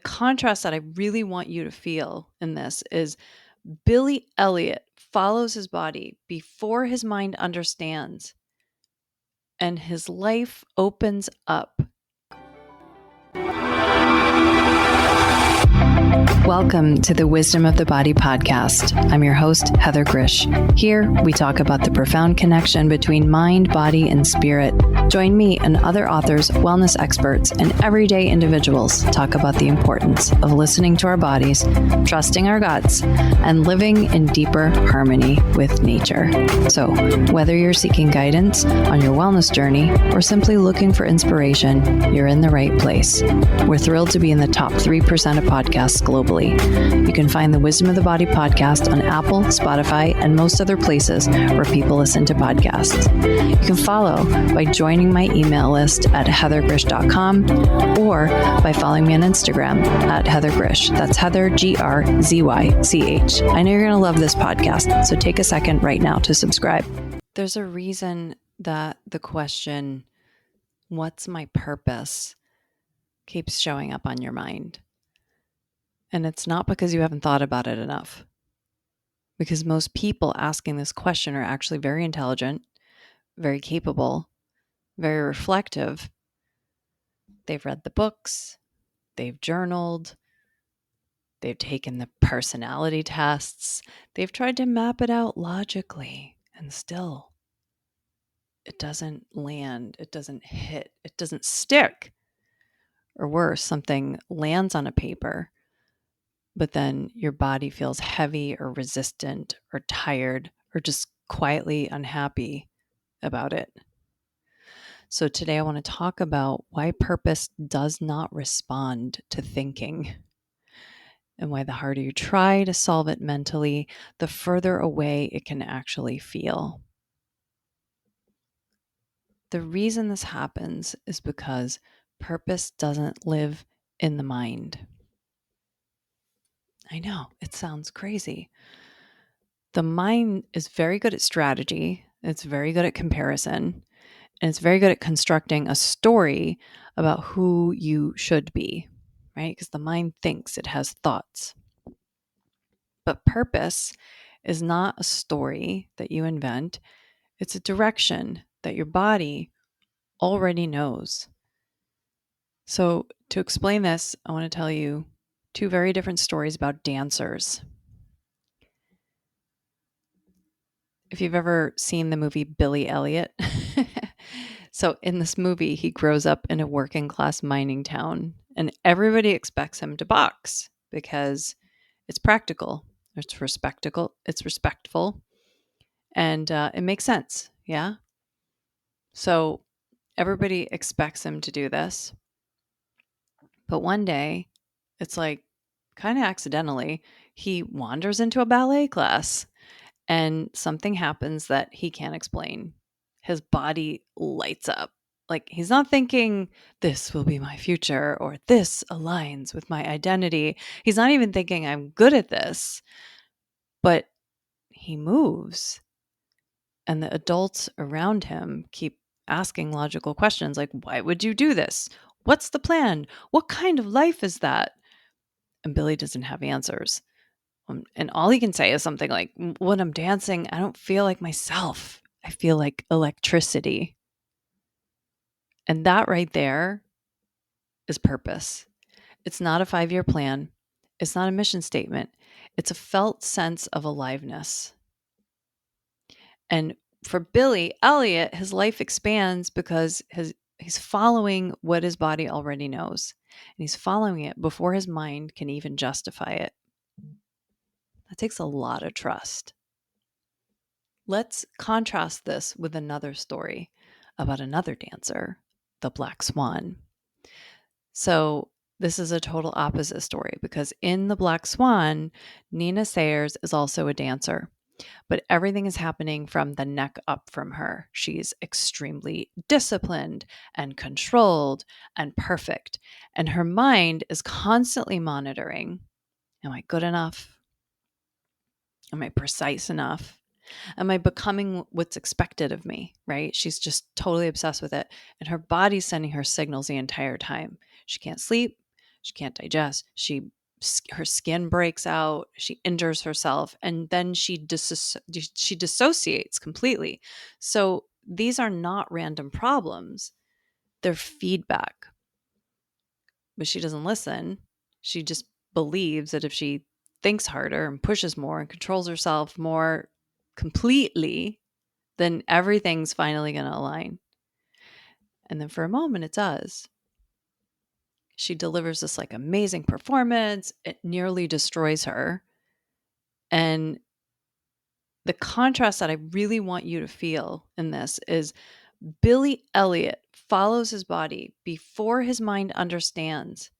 contrast that I really want you to feel in this is Billy Elliot follows his body before his mind understands, and his life opens up. Welcome to the Wisdom of the Body podcast. I'm your host, Heather Grzych. Here, we talk about the profound connection between mind, body, and spirit. Join me and other authors, wellness experts, and everyday individuals talk about the importance of listening to our bodies, trusting our guts, and living in deeper harmony with nature. So, whether you're seeking guidance on your wellness journey or simply looking for inspiration, you're in the right place. We're thrilled to be in the top 3% of podcasts globally. You can find the Wisdom of the Body podcast on Apple, Spotify, and most other places where people listen to podcasts. You can follow by joining my email list at heathergrzych.com or by following me on Instagram at Heather Grzych. That's Heather, Grzych. I know you're going to love this podcast, so take a second right now to subscribe. There's a reason that the question, what's my purpose, keeps showing up on your mind. And it's not because you haven't thought about it enough. Because most people asking this question are actually very intelligent, very capable, very reflective. They've read the books, they've journaled, they've taken the personality tests, they've tried to map it out logically, and still it doesn't land, it doesn't hit, it doesn't stick. Or worse, something lands on a paper, but then your body feels heavy or resistant or tired or just quietly unhappy about it. So today I want to talk about why purpose does not respond to thinking, and why the harder you try to solve it mentally, the further away it can actually feel. The reason this happens is because purpose doesn't live in the mind. I know, it sounds crazy. The mind is very good at strategy. It's very good at comparison. And it's very good at constructing a story about who you should be, right? Because the mind thinks, it has thoughts. But purpose is not a story that you invent. It's a direction that your body already knows. So to explain this, I want to tell you two very different stories about dancers. If you've ever seen the movie Billy Elliot, so in this movie, he grows up in a working class mining town, and everybody expects him to box because it's practical, it's respectful, and it makes sense. Yeah. So everybody expects him to do this. But one day, it's like kind of accidentally, he wanders into a ballet class. And something happens that he can't explain. His body lights up. Like he's not thinking, this will be my future or this aligns with my identity. He's not even thinking, I'm good at this. But he moves. And the adults around him keep asking logical questions like, why would you do this? What's the plan? What kind of life is that? And Billy doesn't have answers. And all he can say is something like, when I'm dancing, I don't feel like myself. I feel like electricity. And that right there is purpose. It's not a 5-year plan. It's not a mission statement. It's a felt sense of aliveness. And for Billy Elliot, his life expands because he's following what his body already knows. And he's following it before his mind can even justify it. That takes a lot of trust. Let's contrast this with another story about another dancer, the Black Swan. So this is a total opposite story because in the Black Swan, Nina Sayers is also a dancer, but everything is happening from the neck up from her. She's extremely disciplined and controlled and perfect, and her mind is constantly monitoring, am I good enough? Am I precise enough? Am I becoming what's expected of me, right? She's just totally obsessed with it. And her body's sending her signals the entire time. She can't sleep. She can't digest. Her skin breaks out. She injures herself, and then she dissociates completely. So these are not random problems. They're feedback. But she doesn't listen. She just believes that if she thinks harder and pushes more and controls herself more completely, then everything's finally going to align. And then for a moment, it does. She delivers this like amazing performance. It nearly destroys her. And the contrast that I really want you to feel in this is Billy Elliot follows his body before his mind understands,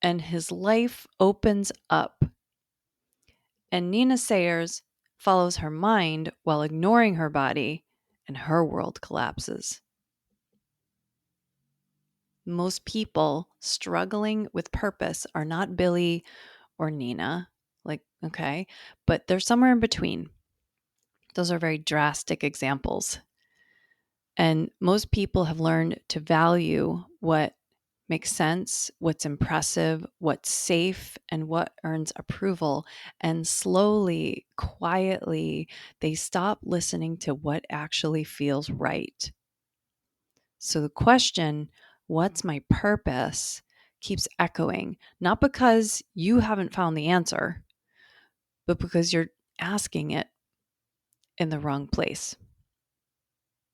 and his life opens up. And Nina Sayers follows her mind while ignoring her body, and her world collapses. Most people struggling with purpose are not Billy or Nina, okay, but they're somewhere in between. Those are very drastic examples. And most people have learned to value what makes sense, what's impressive, what's safe, and what earns approval. And slowly, quietly, they stop listening to what actually feels right. So the question, what's my purpose, keeps echoing, not because you haven't found the answer, but because you're asking it in the wrong place.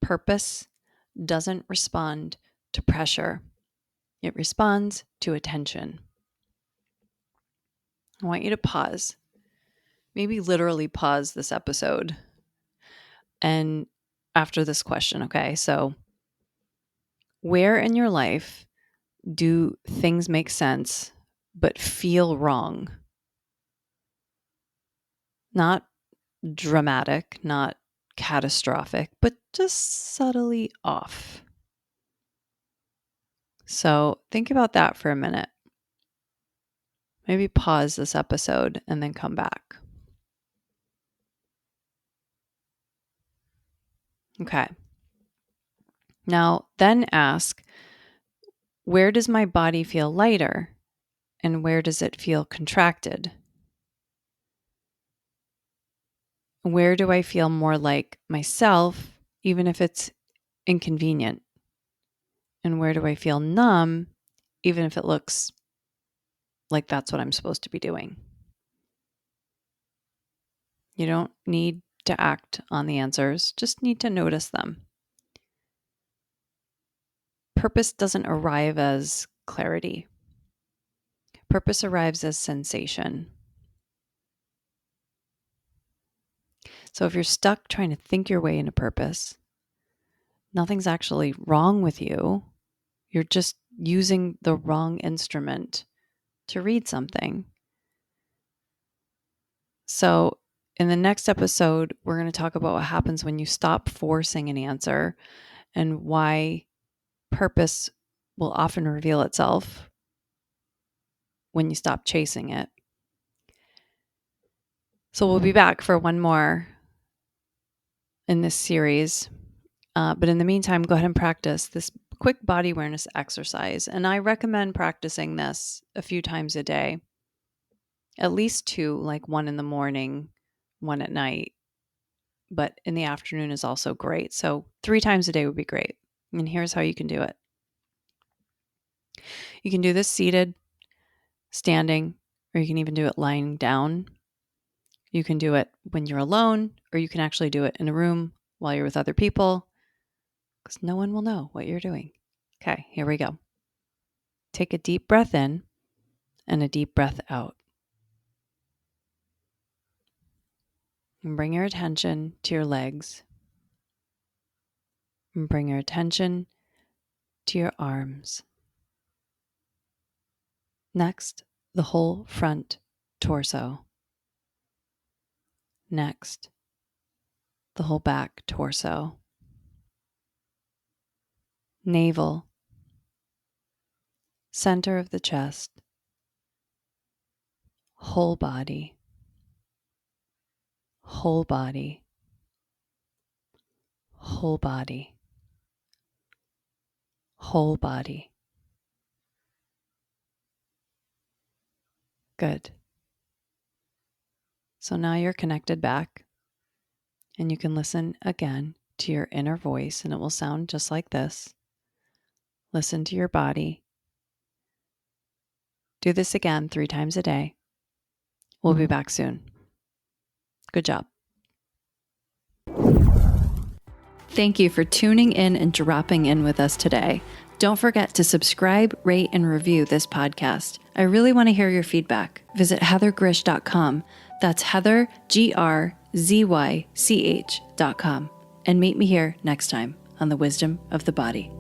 Purpose doesn't respond to pressure. It responds to attention. I want you to pause, maybe literally pause this episode and after this question, okay? So, where in your life do things make sense but feel wrong? Not dramatic, not catastrophic, but just subtly off. So, think about that for a minute. Maybe pause this episode and then come back. Okay. Now, then ask, where does my body feel lighter and where does it feel contracted? Where do I feel more like myself, even if it's inconvenient? And where do I feel numb, even if it looks like that's what I'm supposed to be doing? You don't need to act on the answers, just need to notice them. Purpose doesn't arrive as clarity. Purpose arrives as sensation. So if you're stuck trying to think your way into purpose, nothing's actually wrong with you. You're just using the wrong instrument to read something. So in the next episode, we're going to talk about what happens when you stop forcing an answer and why purpose will often reveal itself when you stop chasing it. So we'll be back for one more in this series. But in the meantime, go ahead and practice this quick body awareness exercise. And I recommend practicing this a few times a day, at least two, like one in the morning, one at night. But in the afternoon is also great. So 3 times a day would be great. And here's how you can do it. You can do this seated, standing, or you can even do it lying down. You can do it when you're alone, or you can actually do it in a room while you're with other people, because no one will know what you're doing. Okay, here we go. Take a deep breath in and a deep breath out. And bring your attention to your legs. And bring your attention to your arms. Next, the whole front torso. Next, the whole back torso. Navel. Center of the chest. Whole body. Whole body. Whole body. Whole body. Good. So now you're connected back, and you can listen again to your inner voice, and it will sound just like this. Listen to your body. Do this again 3 times a day. We'll be back soon. Good job. Thank you for tuning in and dropping in with us today. Don't forget to subscribe, rate, and review this podcast. I really want to hear your feedback. Visit heathergrzych.com. That's Heather, GRZYCH.com. And meet me here next time on The Wisdom of the Body.